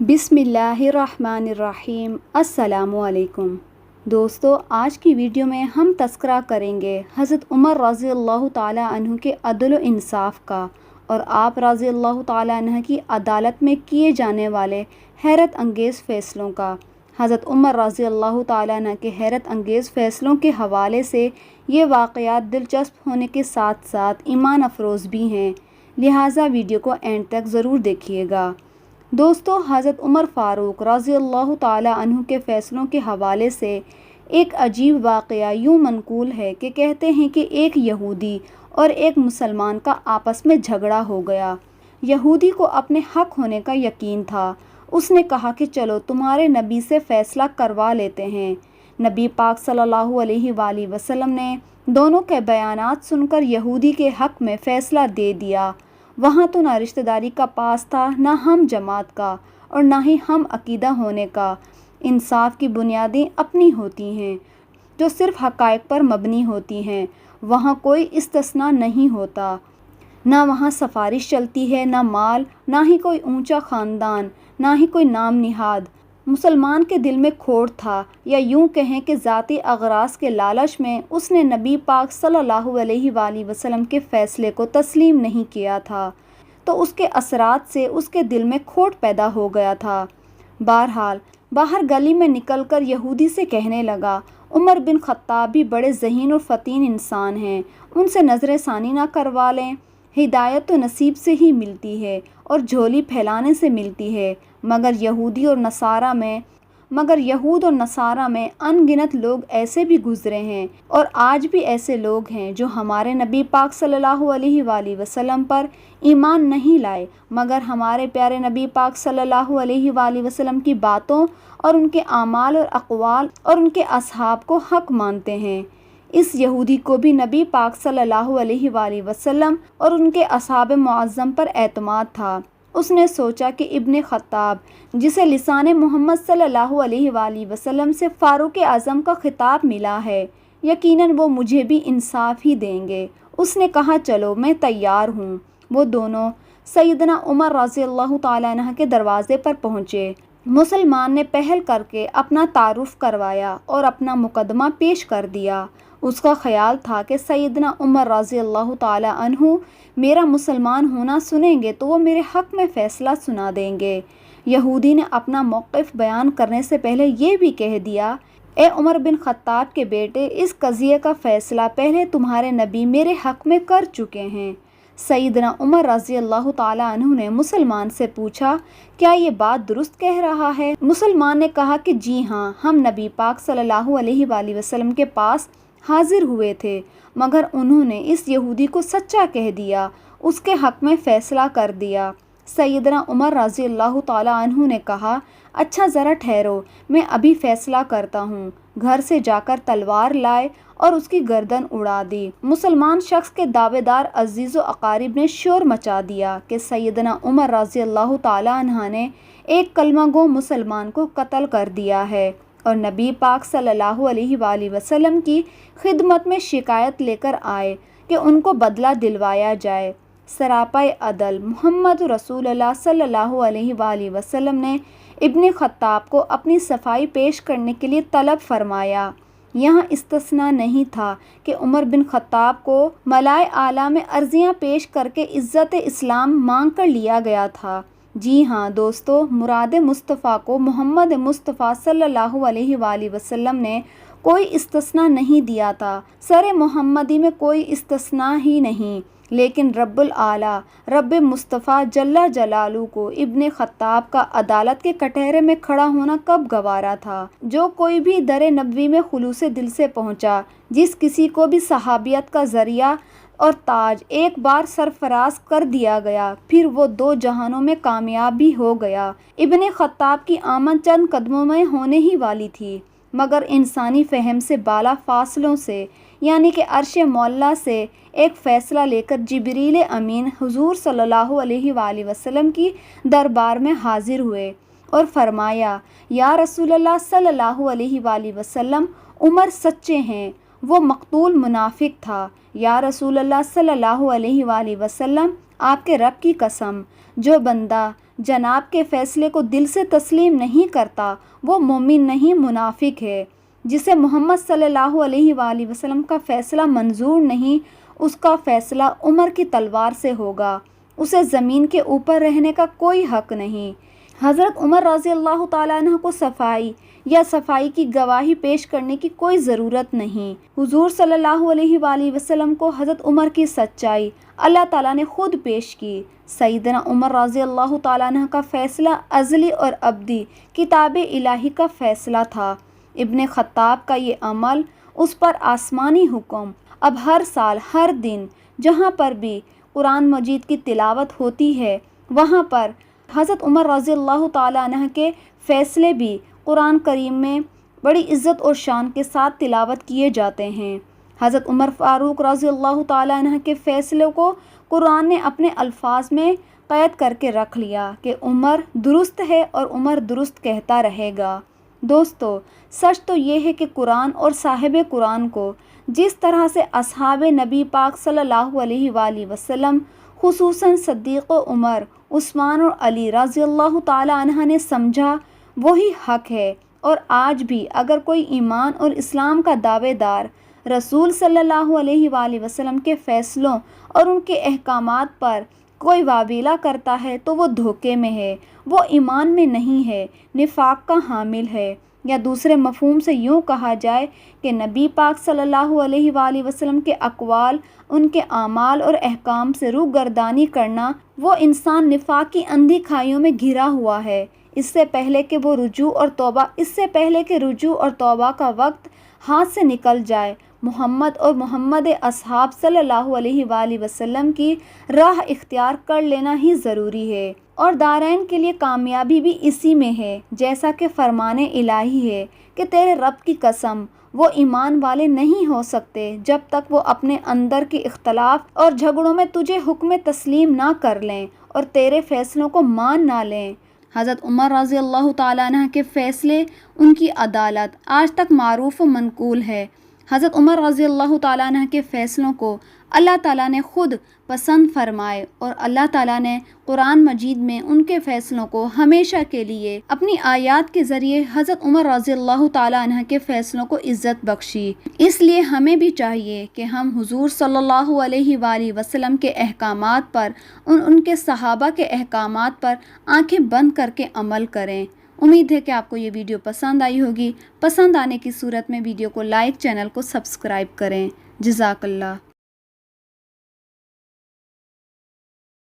बिस्मिल्लाहिर्रहमानिर्रहीम। अस्सलामु अलैकुम दोस्तों, आज की वीडियो में हम तज़किरा करेंगे हज़रत उमर रज़ी अल्लाह ताला अन्हु के अदल व इंसाफ़ का और आप रज़ी अल्लाह ताला अन्हु की अदालत में किए जाने वाले हैरत अंगेज़ फ़ैसलों का। हज़रत उमर रज़ी अल्लाह ताला अन्हु के हैरत अंगेज़ फ़ैसलों के हवाले से ये वाक़यात दिलचस्प होने के साथ साथ ईमान अफरोज़ भी हैं, लिहाजा वीडियो को एंड तक ज़रूर देखिएगा। दोस्तों, हज़रत उमर फ़ारूक रज़ी अल्लाह ताला अन्हु के फ़ैसलों के हवाले से एक अजीब वाक़या यूँ मनक़ूल है कि कहते हैं कि एक यहूदी और एक मुसलमान का आपस में झगड़ा हो गया। यहूदी को अपने हक़ होने का यकीन था। उसने कहा कि चलो तुम्हारे नबी से फ़ैसला करवा लेते हैं। नबी पाक सल्लल्लाहु अलैहि वसल्लम ने दोनों के बयानात सुनकर यहूदी के हक़ में फ़ैसला दे दिया। वहाँ तो ना रिश्तेदारी का पास था, ना हम जमात का और ना ही हम अकीदा होने का। इंसाफ की बुनियादें अपनी होती हैं जो सिर्फ़ हक़ाइक़ पर मबनी होती हैं। वहाँ कोई इस्तिस्ना नहीं होता। ना वहाँ सिफारिश चलती है, ना माल, ना ही कोई ऊंचा ख़ानदान, ना ही कोई नाम निहाद। मुसलमान के दिल में खोट था, या यूँ कहें कि ज़ाती अग़राज़ के लालच में उसने नबी पाक सल्लल्लाहु अलैहि वसल्लम के फ़ैसले को तस्लीम नहीं किया था, तो उसके असरात से उसके दिल में खोट पैदा हो गया था। बहरहाल बाहर गली में निकलकर यहूदी से कहने लगा, उमर बिन ख़त्ताब भी बड़े ज़हीन और फ़तीन इंसान हैं, उनसे नज़र सानी ना करवा लें। हिदायत तो नसीब से ही मिलती है और झोली फैलाने से मिलती है, मगर यहूद और नसारा में अनगिनत लोग ऐसे भी गुज़रे हैं और आज भी ऐसे लोग हैं जो हमारे नबी पाक सल्लल्लाहु अलैहि वसल्लम पर ईमान नहीं लाए, मगर हमारे प्यारे नबी पाक सल्लल्लाहु अलैहि वसल्लम की बातों और उनके आमाल और अक़वाल और उनके असहाब को हक़ मानते हैं। इस यहूदी को भी नबी पाक सल्लल्लाहु अलैहि वसल्लम और उनके असहाब मुअज़्ज़म पर एतमाद था। उसने सोचा कि इब्ने ख़त्ताब, जिसे लिसाने मोहम्मद सल्लल्लाहु अलैहि वसल्लम से फ़ारूक आज़म का खिताब मिला है, यकीनन वो मुझे भी इंसाफ ही देंगे। उसने कहा, चलो मैं तैयार हूँ। वो दोनों सैयदना उमर रज़ी अल्लाह ताला अन्हु के दरवाज़े पर पहुँचे। मुसलमान ने पहल करके अपना तारुफ़ करवाया और अपना मुकदमा पेश कर दिया। उसका ख़याल था कि सैयदना उमर रज़ी अल्लाह ताला अन्हु मेरा मुसलमान होना सुनेंगे तो वो मेरे हक़ में फ़ैसला सुना देंगे। यहूदी ने अपना मौक़िफ़ बयान करने से पहले ये भी कह दिया, ए उमर बिन ख़त्ताब के बेटे, इस क़ज़िये का फ़ैसला पहले तुम्हारे नबी मेरे हक़ में कर चुके हैं। सैयदना उमर रज़ी अल्लाह ताला अन्हु ने मुसलमान से पूछा, क्या ये बात दुरुस्त कह रहा है? मुसलमान ने कहा कि जी हाँ, हम नबी पाक सल्लल्लाहु अलैहि वसल्लम के पास हाजिर हुए थे, मगर उन्होंने इस यहूदी को सच्चा कह दिया, उसके हक़ में फ़ैसला कर दिया। सैयदना उमर रज़ी अल्लाह ताला अन्हु ने कहा, अच्छा ज़रा ठहरो, मैं अभी फ़ैसला करता हूँ। घर से जाकर तलवार लाए और उसकी गर्दन उड़ा दी। मुसलमान शख्स के दावेदार अजीज़ व अकारिब ने शोर मचा दिया कि सैयदना उमर रज़ी अल्लाह ताला अन्हु ने एक कलमा गो मुसलमान को कत्ल कर दिया है और नबी पाक सल्लल्लाहु अलैहि वसल्लम की खिदमत में शिकायत लेकर आए कि उनको बदला दिलवाया जाए। सरापाए अदल मोहम्मद रसूलुल्लाह सल्लल्लाहु अलैहि वसल्लम ने इब्ने ख़त्ताब को अपनी सफाई पेश करने के लिए तलब फरमाया। यहाँ इस्तिस्ना नहीं था कि उमर बिन ख़त्ताब को मलाए आला में अर्ज़ियाँ पेश करके इज़्ज़त इस्लाम मांग कर लिया गया था। जी हाँ दोस्तों, मुराद मुस्तफ़ा को मोहम्मद मुस्तफ़ा सल्लल्लाहु अलैहि वसल्लम ने कोई इस्तिस्ना नहीं दिया था। सर मोहम्मदी में कोई इस्तिस्ना ही नहीं, लेकिन रब्बुल आला रब्ब मुस्तफ़ा जल्ला जलालू को इब्ने ख़त्ताब का अदालत के कटहरे में खड़ा होना कब गवारा था। जो कोई भी दर नबवी में खुलूस दिल से पहुँचा, जिस किसी को भी सहाबियत का ज़रिया और ताज एक बार सरफराज कर दिया गया, फिर वो दो जहानों में कामयाब भी हो गया। इब्ने ख़त्ताब की आमद चंद कदमों में होने ही वाली थी, मगर इंसानी फ़हम से बाला फासलों से, यानी कि अर्श मौला से एक फ़ैसला लेकर जिब्रील अमीन हुज़ूर सल्लल्लाहु अलैहि वसल्लम की दरबार में हाजिर हुए और फरमाया, या रसूलल्लाह सल्लल्लाहु अलैहि वसल्लम, उमर सच्चे हैं, वो मक़तूल मुनाफिक था। या रसूलल्लाह सल्लल्लाहु अलैहि वसल्लम, आपके रब की कसम, जो बंदा جناب کے فیصلے کو دل سے تسلیم نہیں کرتا وہ مومن نہیں منافق ہے۔ جسے محمد صلی اللہ علیہ وآلہ وسلم کا فیصلہ منظور نہیں اس کا فیصلہ عمر کی تلوار سے ہوگا، اسے زمین کے اوپر رہنے کا کوئی حق نہیں۔ حضرت عمر رضی اللہ تعالیٰ عنہ کو صفائی کی گواہی پیش کرنے کی کوئی ضرورت نہیں۔ حضور صلی اللہ علیہ وآلہ وسلم کو حضرت عمر کی سچائی اللہ تعالیٰ نے خود پیش کی۔ سیدنا عمر رضی اللہ تعالیٰ عنہ کا فیصلہ ازلی اور ابدی کتاب الہی کا فیصلہ تھا۔ ابن خطاب کا یہ عمل اس پر آسمانی حکم۔ اب ہر سال ہر دن جہاں پر بھی قرآن مجید کی تلاوت ہوتی ہے وہاں پر حضرت عمر رضی اللہ تعالیٰ عنہ کے فیصلے بھی قرآن کریم میں بڑی عزت اور شان کے ساتھ تلاوت کیے جاتے ہیں۔ حضرت عمر فاروق رضی اللہ تعالیٰ عنہ کے فیصلوں کو قرآن نے اپنے الفاظ میں قید کر کے رکھ لیا کہ عمر درست ہے اور عمر درست کہتا رہے گا۔ دوستو، سچ تو یہ ہے کہ قرآن اور صاحب قرآن کو جس طرح سے اصحاب نبی پاک صلی اللہ علیہ وآلہ وسلم خصوصاً صدیق و عمر، عثمان اور علی رضی اللہ تعالیٰ عنہ نے سمجھا وہی حق ہے، اور آج بھی اگر کوئی ایمان اور اسلام کا دعوے دار رسول صلی اللہ علیہ وآلہ وسلم کے فیصلوں اور ان کے احکامات پر کوئی واویلا کرتا ہے تو وہ دھوکے میں ہے، وہ ایمان میں نہیں ہے، نفاق کا حامل ہے، یا دوسرے مفہوم سے یوں کہا جائے کہ نبی پاک صلی اللہ علیہ وآلہ وسلم کے اقوال، ان کے اعمال اور احکام سے روگردانی کرنا، وہ انسان نفاق کی اندھی کھائیوں میں گھرا ہوا ہے۔ اس سے پہلے کہ رجوع اور توبہ کا وقت ہاتھ سے نکل جائے، محمد اور محمد اصحاب صلی اللہ علیہ وآلہ وسلم کی راہ اختیار کر لینا ہی ضروری ہے، اور دارین کے لیے کامیابی بھی اسی میں ہے، جیسا کہ فرمان الہی ہے کہ تیرے رب کی قسم وہ ایمان والے نہیں ہو سکتے جب تک وہ اپنے اندر کے اختلاف اور جھگڑوں میں تجھے حکم تسلیم نہ کر لیں اور تیرے فیصلوں کو مان نہ لیں۔ حضرت عمر رضی اللہ تعالیٰ عنہ کے فیصلے، ان کی عدالت آج تک معروف و منقول ہے۔ حضرت عمر رضی اللہ تعالیٰ عنہ کے فیصلوں کو اللہ تعالیٰ نے خود پسند فرمائے، اور اللہ تعالیٰ نے قرآن مجید میں ان کے فیصلوں کو ہمیشہ کے لیے اپنی آیات کے ذریعے حضرت عمر رضی اللہ تعالیٰ عنہ کے فیصلوں کو عزت بخشی۔ اس لیے ہمیں بھی چاہیے کہ ہم حضور صلی اللہ علیہ وآلہ وسلم کے احکامات پر، ان کے صحابہ کے احکامات پر آنکھیں بند کر کے عمل کریں۔ امید ہے کہ آپ کو یہ ویڈیو پسند آئی ہوگی۔ پسند آنے کی صورت میں ویڈیو کو لائک، چینل کو سبسکرائب کریں۔ جزاک اللہ۔